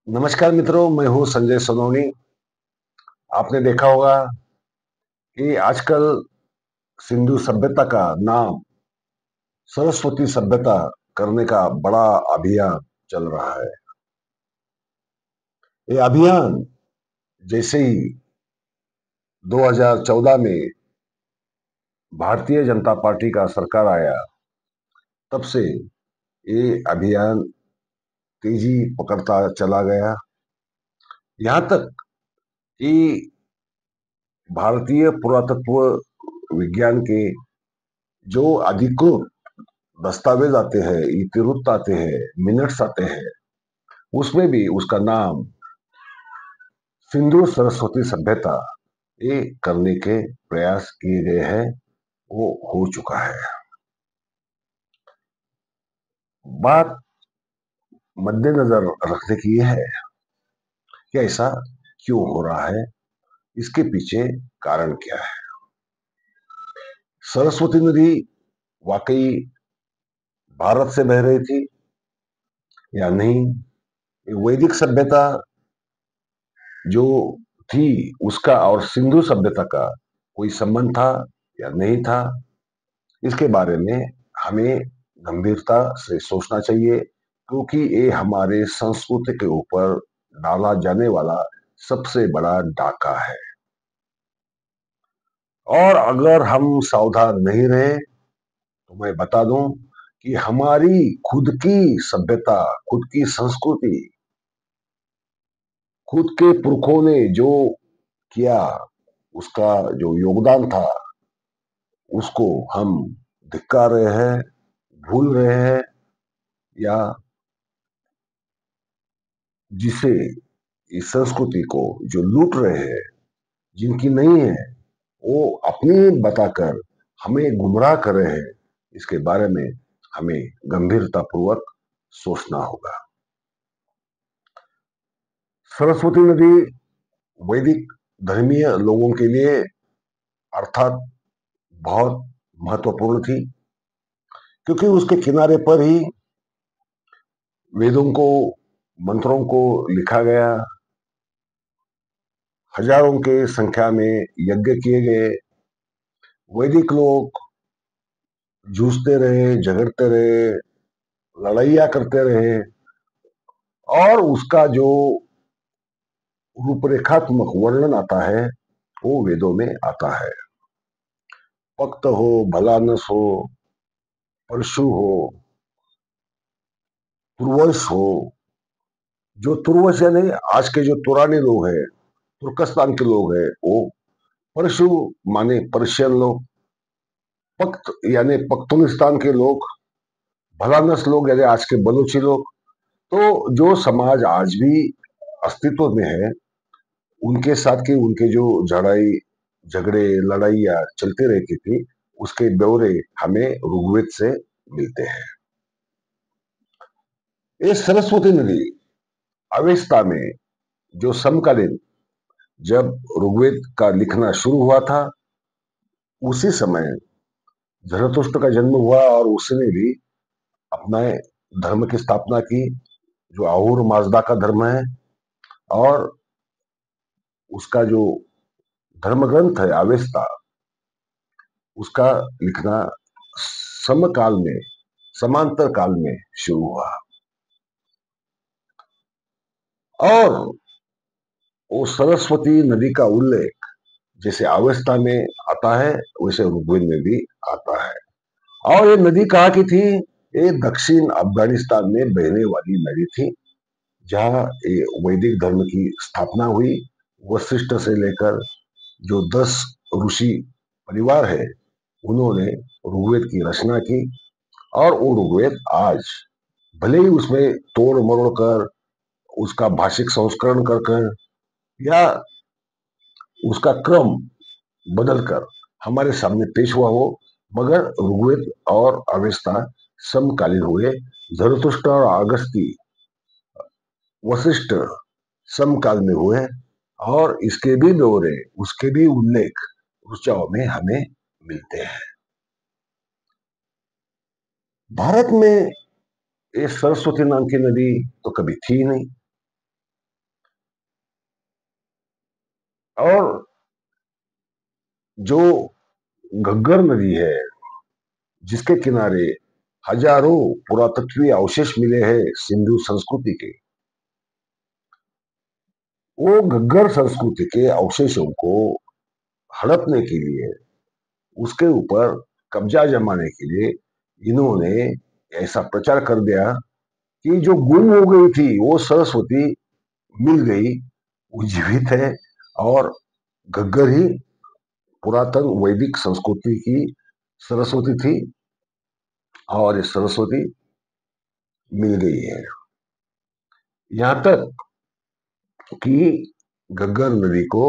नमस्कार मित्रों, मैं हूँ संजय सोनवनी। आपने देखा होगा कि आजकल सिंधु सभ्यता का नाम सरस्वती सभ्यता करने का बड़ा अभियान चल रहा है। ये अभियान जैसे ही 2014 में भारतीय जनता पार्टी का सरकार आया, तब से ये अभियान तेजी पकड़ता चला गया। यहाँ तक कि भारतीय पुरातत्व विज्ञान के जो अधिकृत दस्तावेज आते हैं, इतिवृत्त आते हैं, मिनट्स आते हैं, उसमें भी उसका नाम सिंधु सरस्वती सभ्यता ये करने के प्रयास किए गए हैं, वो हो चुका है। बात मद्देनजर रखने की यह है कि ऐसा क्यों हो रहा है, इसके पीछे कारण क्या है। सरस्वती नदी वाकई भारत से बह रही थी या नहीं? वैदिक सभ्यता जो थी उसका और सिंधु सभ्यता का कोई संबंध था या नहीं था, इसके बारे में हमें गंभीरता से सोचना चाहिए, क्योंकि ये हमारे संस्कृति के ऊपर डाला जाने वाला सबसे बड़ा डाका है। और अगर हम सावधान नहीं रहे तो मैं बता दूं कि हमारी खुद की सभ्यता, खुद की संस्कृति, खुद के पुरखों ने जो किया, उसका जो योगदान था, उसको हम धिक्कार रहे हैं, भूल रहे हैं, या जिसे इस संस्कृति को जो लूट रहे हैं, जिनकी नहीं है, वो अपनी बताकर हमें गुमराह कर रहे हैं। इसके बारे में हमें गंभीरता पूर्वक सोचना होगा। सरस्वती नदी वैदिक धर्मीय लोगों के लिए अर्थात बहुत महत्वपूर्ण थी, क्योंकि उसके किनारे पर ही वेदों को, मंत्रों को लिखा गया, हजारों के संख्या में यज्ञ किए गए। वैदिक लोग जूझते रहे, झगड़ते रहे, लड़ाइयाँ करते रहे, और उसका जो रूपरेखात्मक वर्णन आता है वो वेदों में आता है। पक्त हो, भलानस हो, परशु हो, तुर्वस हो। जो तुर्वस यानी आज के जो तुरानी लोग हैं, तुर्कस्तान के लोग हैं, वो परशु माने पर्शियन लोग, पख्त यानी पख्तूनिस्तान के लोग, भलानस लोग यानी आज के बलूची लोग। तो जो समाज आज भी अस्तित्व में है, उनके साथ की उनके जो झड़ाई झगड़े लड़ाइयाँ चलती रहती थी, उसके ब्यौरे हमें ऋग्वेद से मिलते हैं। ये सरस्वती नदी अवेस्ता में जो समकालीन, जब ऋग्वेद का लिखना शुरू हुआ था, उसी समय जरतुष्ट्र का जन्म हुआ और उसने भी अपने धर्म की स्थापना की, जो आहुर माजदा का धर्म है। और उसका जो धर्म ग्रंथ है अवेस्ता, उसका लिखना समकाल में, समांतर काल में शुरू हुआ। और वो सरस्वती नदी का उल्लेख जैसे अवेस्ता में आता है, वैसे ऋग्वेद में भी आता है। और ये नदी कहाँ की थी? ये दक्षिण अफगानिस्तान में बहने वाली नदी थी, जहाँ ये वैदिक धर्म की स्थापना हुई। वशिष्ठ से लेकर जो 10 ऋषि परिवार है, उन्होंने ऋग्वेद की रचना की। और वो ऋग्वेद आज भले ही उसमें तोड़ मरोड़ कर, उसका भाषिक संस्करण कर कर, या उसका क्रम बदलकर हमारे सामने पेश हुआ हो, मगर ऋग्वेद और अवेस्ता समकालीन हुए। जरतुष्ट्र और अगस्ती, वशिष्ठ समकाल में हुए, और इसके भी ब्यौरे, उसके भी उल्लेख ऋचाओं में हमें मिलते हैं। भारत में ये सरस्वती नाम की नदी तो कभी थी नहीं। और जो घग्गर नदी है, जिसके किनारे हजारों पुरातत्वीय अवशेष मिले हैं सिंधु संस्कृति के, वो घग्गर संस्कृति के अवशेषों को हड़पने के लिए, उसके ऊपर कब्जा जमाने के लिए इन्होंने ऐसा प्रचार कर दिया कि जो गुम हो गई थी वो सरस्वती मिल गई, वो जीवित है, और घग्गर ही पुरातन वैदिक संस्कृति की सरस्वती थी, और ये सरस्वती मिल गई है। यहां तक कि घग्गर नदी को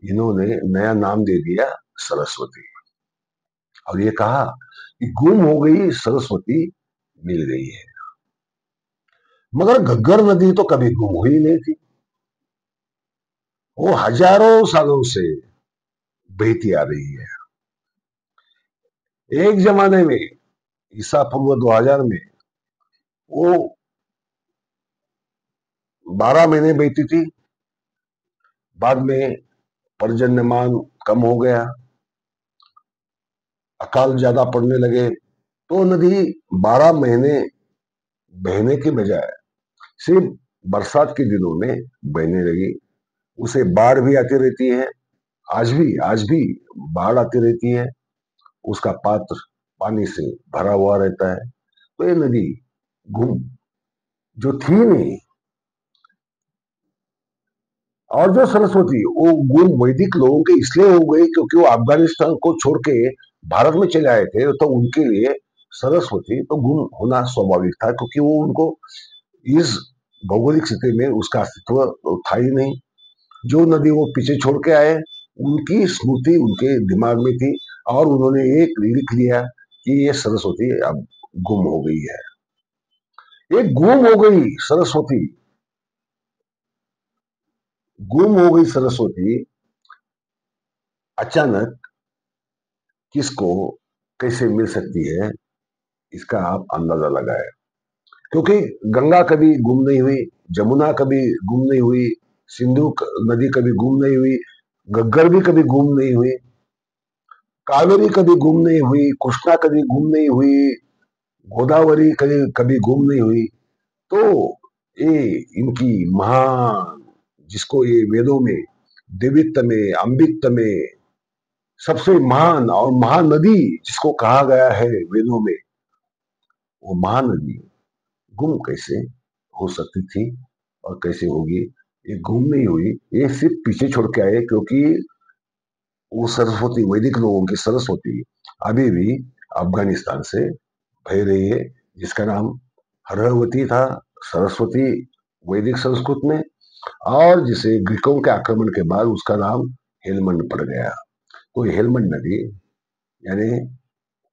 इन्होंने नया नाम दे दिया सरस्वती, और ये कहा कि गुम हो गई सरस्वती मिल गई है। मगर घग्गर नदी तो कभी गुम हुई नहीं थी, वो हजारों सालों से बहती आ रही है। एक जमाने में ईसा पूर्व 2000 में वो 12 महीने बहती थी, बाद में पर्जन्यमान कम हो गया, अकाल ज्यादा पड़ने लगे, तो नदी 12 महीने बहने के बजाय सिर्फ बरसात के दिनों में बहने लगी। उसे बाढ़ भी आती रहती है, आज भी बाढ़ आती रहती है, उसका पात्र पानी से भरा हुआ रहता है। तो ये नदी गुम जो थी नहीं, और जो सरस्वती वो गुम वैदिक लोगों के इसलिए हो गई क्योंकि वो अफगानिस्तान को छोड़ के भारत में चले आए थे, तो उनके लिए सरस्वती तो गुम होना स्वाभाविक था, क्योंकि वो उनको इस भौगोलिक स्थिति में उसका अस्तित्व तो था ही नहीं। जो नदी वो पीछे छोड़ के आए, उनकी स्मृति उनके दिमाग में थी, और उन्होंने एक लिख लिया कि ये सरस्वती अब गुम हो गई है। ये गुम हो गई सरस्वती, गुम हो गई सरस्वती अचानक किसको कैसे मिल सकती है, इसका आप अंदाजा लगाए। क्योंकि गंगा कभी गुम नहीं हुई, जमुना कभी गुम नहीं हुई, सिंधु नदी कभी गुम नहीं हुई, घग्गर भी कभी गुम नहीं हुई, कावेरी कभी गुम नहीं हुई, कृष्णा कभी गुम नहीं हुई, गोदावरी कभी कभी गुम नहीं हुई। तो ये इनकी महान, जिसको ये वेदों में दिवित्त में अम्बिक्त में सबसे महान और महानदी जिसको कहा गया है वेदों में, वो महानदी गुम कैसे हो सकती थी और कैसे होगी? ये गुम नहीं हुई, ये सिर्फ पीछे छोड़ के आए, क्योंकि वो सरस्वती, वैदिक लोगों की सरस्वती अभी भी अफगानिस्तान से बह रही है, जिसका नाम हरहवती था, सरस्वती वैदिक संस्कृत में, और जिसे ग्रीकों के आक्रमण के बाद उसका नाम हेलमंड पड़ गया। तो हेलमंड नदी यानी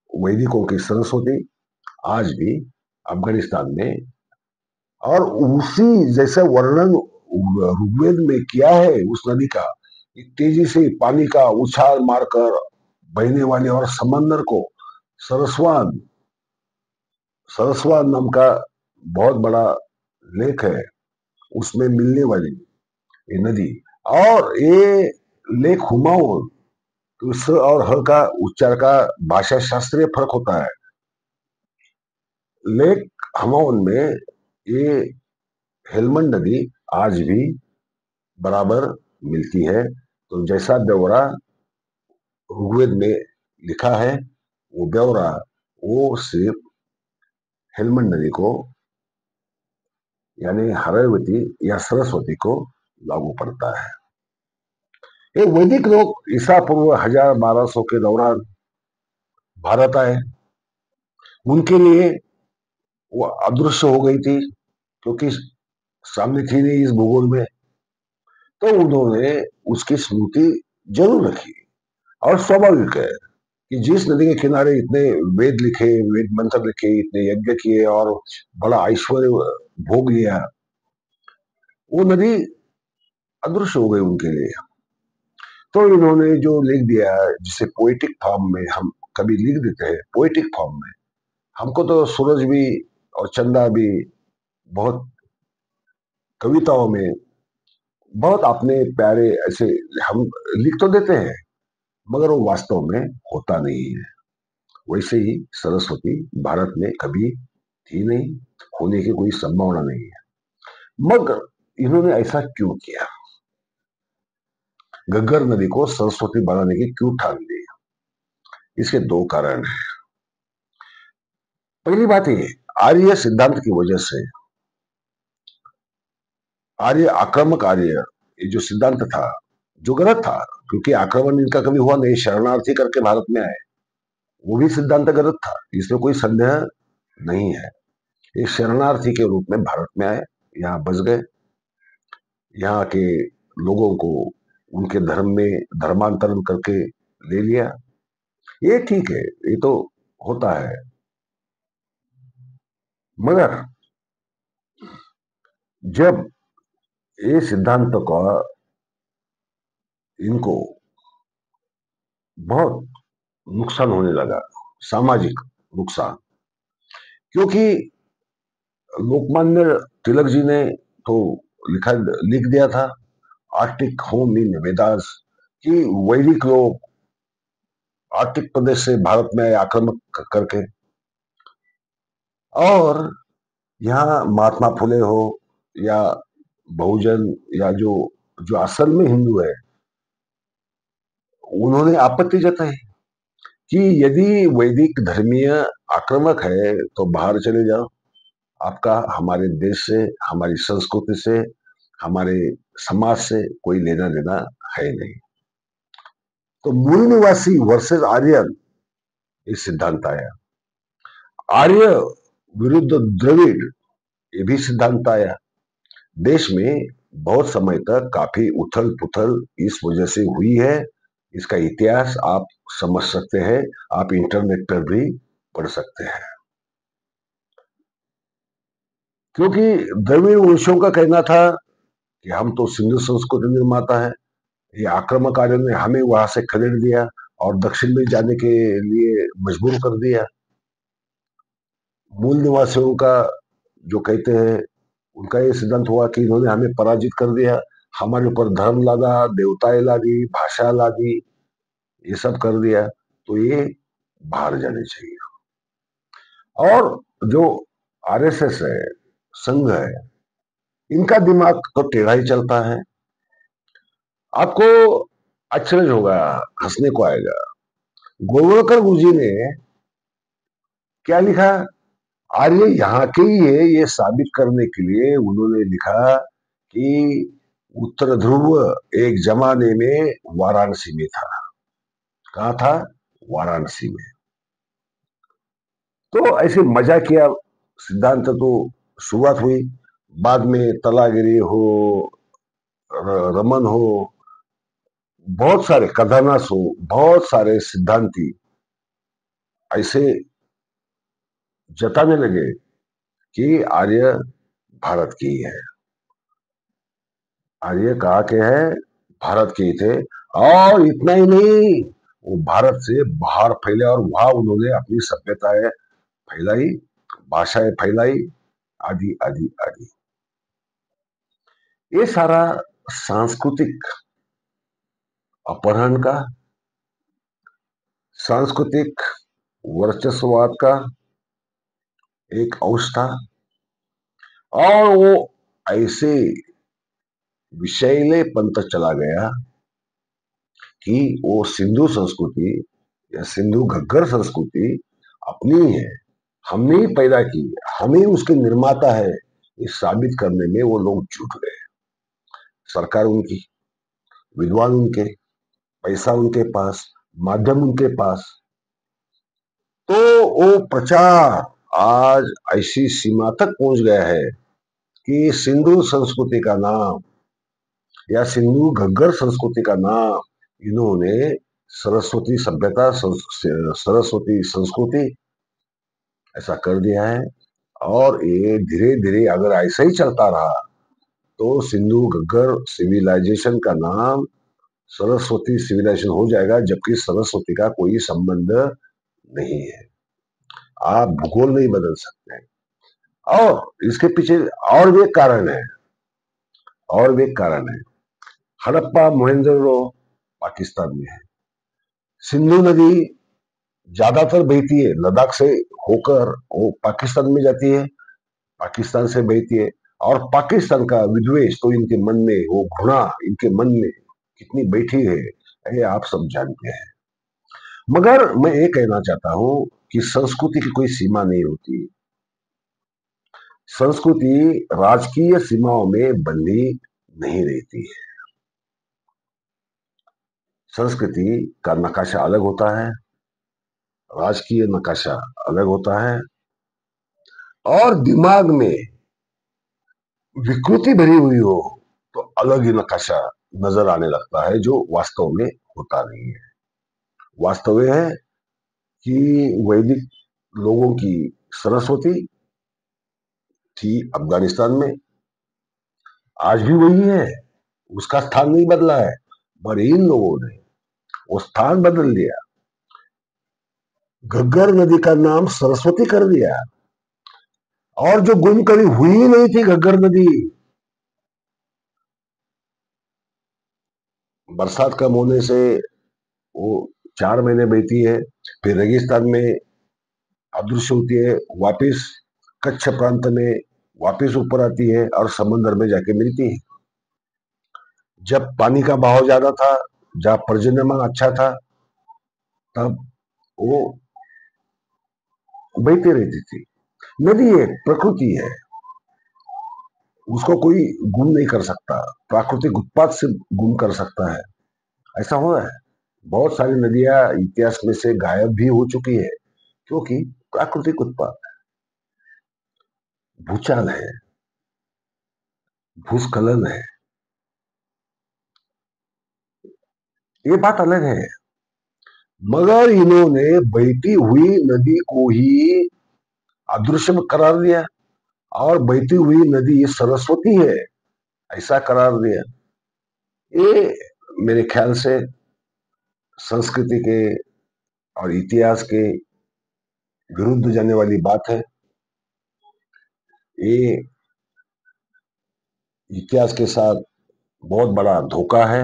वैदिकों की सरस्वती आज भी अफगानिस्तान में, और उसी जैसे वर्णन ऋग्वेद में किया है उस नदी का, तेजी से पानी का उछाल मारकर बहने वाले, और समंदर को सरस्वान, सरस्वान नाम का बहुत बड़ा लेक है, उसमें मिलने वाली ये नदी, और ये लेक हुमायूं, तो स और ह का उच्चार का भाषा शास्त्रीय फर्क होता है। लेक हुमायूं में ये हेलमंड नदी आज भी बराबर मिलती है। तो जैसा ब्यौरा ऋग्वेद में लिखा है, वो ब्यौरा वो सिर्फ हेलमंड नदी को यानी हरयवती या सरस्वती को लागू पड़ता है। ये वैदिक लोग ईसा पूर्व 1000-1200 के दौरान भारत आए, उनके लिए वो अदृश्य हो गई थी, क्योंकि सामने थी नहीं इस भूगोल में, तो उन्होंने उसकी स्मृति जरूर रखी। और स्वाभाविक है कि जिस नदी के किनारे इतने वेद लिखे, वेद मंत्र लिखे, इतने यज्ञ किए और बड़ा ऐश्वर्य भोग लिया, वो नदी अदृश्य हो गई उनके लिए। तो इन्होंने जो लिख दिया, जिसे पोएटिक फॉर्म में हम कभी लिख देते हैं, पोएटिक फॉर्म में, हमको तो सूरज भी और चंदा भी बहुत कविताओं में बहुत अपने प्यारे ऐसे हम लिख तो देते हैं, मगर वो वास्तव में होता नहीं है। वैसे ही सरस्वती भारत में कभी थी नहीं, होने की कोई संभावना नहीं है। मगर इन्होंने ऐसा क्यों किया? घग्गर नदी को सरस्वती बनाने की क्यों ठान ली? इसके दो कारण हैं। पहली बात ये, आर्य सिद्धांत की वजह से, आर्य आक्रामक आर्य, ये जो सिद्धांत था, जो गलत था, क्योंकि आक्रमण इनका कभी हुआ नहीं, शरणार्थी करके भारत में आए, वो भी सिद्धांत गलत था, इसमें कोई संदेह नहीं है। ये शरणार्थी के रूप में भारत में आए, यहाँ बस गए, यहाँ के लोगों को उनके धर्म में धर्मांतरण करके ले लिया। ये ठीक है, ये तो होता है। मगर जब ये सिद्धांत का इनको बहुत नुकसान होने लगा, सामाजिक नुकसान, क्योंकि लोकमान्य तिलक जी ने तो लिखा लिख दिया था आर्टिक होम इन वेदास कि वैदिक लोग आर्टिक प्रदेश से भारत में आए आक्रमण करके, और यहाँ महात्मा फुले हो या बहुजन या जो जो असल में हिंदू है, उन्होंने आपत्ति जताई कि यदि वैदिक धर्मीय आक्रामक है तो बाहर चले जाओ, आपका हमारे देश से, हमारी संस्कृति से, हमारे समाज से कोई लेना देना है नहीं। तो मूल निवासी वर्सेस आर्यन, ये सिद्धांत आया। आर्य विरुद्ध द्रविड़, ये भी सिद्धांत आया। देश में बहुत समय तक काफी उथल पुथल इस वजह से हुई है। इसका इतिहास आप समझ सकते हैं, आप इंटरनेट पर भी पढ़ सकते हैं। क्योंकि द्रविड़ वंशियों का कहना था कि हम तो सिंधु संस्कृति निर्माता है, ये आक्रामक कार्यों ने हमें वहां से खदेड़ दिया और दक्षिण में जाने के लिए मजबूर कर दिया। मूल निवासियों का जो कहते हैं, उनका ये सिद्धांत हुआ कि इन्होंने हमें पराजित कर दिया, हमारे ऊपर धर्म लादा, देवताएं ला दी, भाषा ला दी, ये सब कर दिया, तो ये बाहर जाने चाहिए। और जो आरएसएस है, संघ है, इनका दिमाग तो टेढ़ा ही चलता है। आपको आश्चर्य होगा, हंसने को आएगा। गोवलकर गुरुजी ने क्या लिखा? आर्य यहाँ के ही है, ये साबित करने के लिए उन्होंने लिखा कि उत्तर ध्रुव एक जमाने में वाराणसी में था। कहा था? वाराणसी में। तो ऐसे मजाकिया सिद्धांत तो शुरुआत हुई, बाद में तलागिरी हो, रमन हो, बहुत सारे कथानस हो, बहुत सारे सिद्धांती ऐसे जताने लगे कि आर्य भारत की ही है। आर्य कहा के है, भारत के ही थे। और इतना ही नहीं, वो भारत से बाहर फैले और वहां उन्होंने अपनी सभ्यताएं फैलाई, भाषाएं फैलाई, आदि आदि आदि। ये सारा सांस्कृतिक अपहरण का, सांस्कृतिक वर्चस्ववाद का एक अंश था। और वो ऐसे विषैले पंथ चला गया कि वो सिंधु संस्कृति या सिंधु घग्गर संस्कृति अपनी ही है, हमने ही पैदा की, हम ही उसके निर्माता है, इस साबित करने में वो लोग जुट गए। सरकार उनकी, विद्वान उनके, पैसा उनके पास, माध्यम उनके पास, तो वो प्रचार आज ऐसी सीमा तक पहुंच गया है कि सिंधु संस्कृति का नाम या सिंधु घग्गर संस्कृति का नाम इन्होंने सरस्वती सभ्यता, सरस्वती संस्कृति ऐसा कर दिया है। और ये धीरे धीरे अगर ऐसा ही चलता रहा तो सिंधु घग्गर सिविलाइजेशन का नाम सरस्वती सिविलाइजेशन हो जाएगा, जबकि सरस्वती का कोई संबंध नहीं है। आप भूगोल नहीं बदल सकते। और इसके पीछे और भी एक कारण है, और भी एक कारण है। हड़प्पा मोहनजोदड़ो पाकिस्तान में है। सिंधु नदी ज्यादातर बहती है लद्दाख से होकर, वो पाकिस्तान में जाती है, पाकिस्तान से बहती है। और पाकिस्तान का विद्वेष तो इनके मन में, वो घृणा इनके मन में कितनी बैठी है, ये आप सब जानते हैं। मगर मैं ये कहना चाहता हूं कि संस्कृति की कोई सीमा नहीं होती। संस्कृति राजकीय सीमाओं में बंधी नहीं रहती है। संस्कृति का नकाशा अलग होता है, राजकीय नकाशा अलग होता है, और दिमाग में विकृति भरी हुई हो तो अलग ही नकाशा नजर आने लगता है, जो वास्तव में होता नहीं है। वास्तव यह है कि वैदिक लोगों की सरस्वती थी अफगानिस्तान में, आज भी वही है, उसका स्थान नहीं बदला है, पर इन लोगों ने वो स्थान बदल दिया, घग्गर नदी का नाम सरस्वती कर दिया। और जो गुम कभी हुई ही नहीं थी घग्गर नदी, बरसात कम होने से वो 4 महीने बहती है, फिर रेगिस्तान में अदृश्य होती है, वापिस कच्छ प्रांत में वापिस ऊपर आती है और समंदर में जाके मिलती है। जब पानी का बहाव ज्यादा था, जहां पर्जन्यमान अच्छा था, तब वो बहती रहती थी। नदी एक प्रकृति है, उसको कोई गुम नहीं कर सकता, प्राकृतिक उत्पाद से गुम कर सकता है, ऐसा हो रहा है। बहुत सारी नदियां इतिहास में से गायब भी हो चुकी है, क्योंकि प्राकृतिक उत्पाद, भूचाल है, भूस्खलन है, ये बात अलग है। मगर इन्होंने बहती हुई नदी को ही अदृश्य करार दिया, और बहती हुई नदी सरस्वती है ऐसा करार दिया। ये मेरे ख्याल से संस्कृति के और इतिहास के विरुद्ध जाने वाली बात है। ये इतिहास के साथ बहुत बड़ा धोखा है,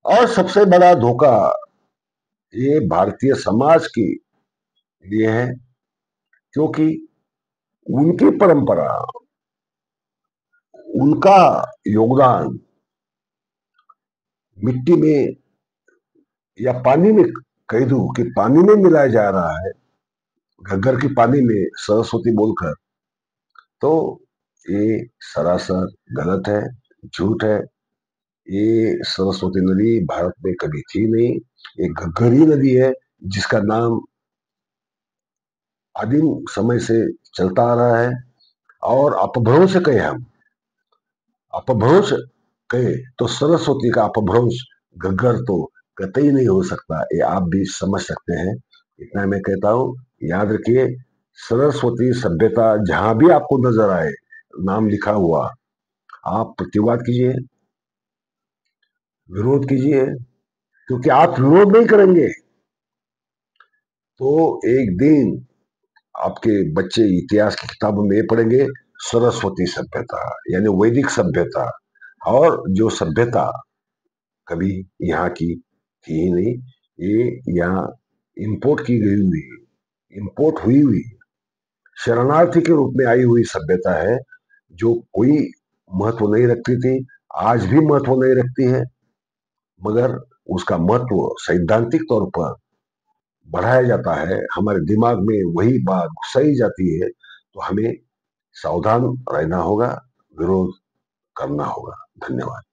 और सबसे बड़ा धोखा ये भारतीय समाज के लिए है, क्योंकि उनकी परंपरा, उनका योगदान मिट्टी में या पानी में, कह दूं कि पानी में मिलाया जा रहा है, घग्गर की पानी में सरस्वती बोलकर, तो ये सरासर गलत है, झूठ है। ये सरस्वती नदी भारत में कभी थी नहीं, ये घग्गर ही नदी है, जिसका नाम आदिम समय से चलता आ रहा है। और अपभ्रंश कहे हम, अपभ्रंश कहे तो सरस्वती का अपभ्रंश घग्गर तो कतई नहीं हो सकता, ये आप भी समझ सकते हैं। इतना मैं कहता हूं, याद रखिए, सरस्वती सभ्यता जहां भी आपको नजर आए नाम लिखा हुआ, आप प्रतिवाद कीजिए, विरोध कीजिए, क्योंकि आप विरोध नहीं करेंगे तो एक दिन आपके बच्चे इतिहास की किताबों में पढ़ेंगे सरस्वती सभ्यता, यानी वैदिक सभ्यता, और जो सभ्यता कभी यहाँ की थी ही नहीं, ये यहाँ इंपोर्ट की गई हुई, इंपोर्ट हुई हुई, शरणार्थी के रूप में आई हुई सभ्यता है, जो कोई महत्व नहीं रखती थी, आज भी महत्व नहीं रखती है। मगर उसका महत्व सैद्धांतिक तौर पर बढ़ाया जाता है, हमारे दिमाग में वही बात घुसाई जाती है, तो हमें सावधान रहना होगा, विरोध करना होगा। धन्यवाद।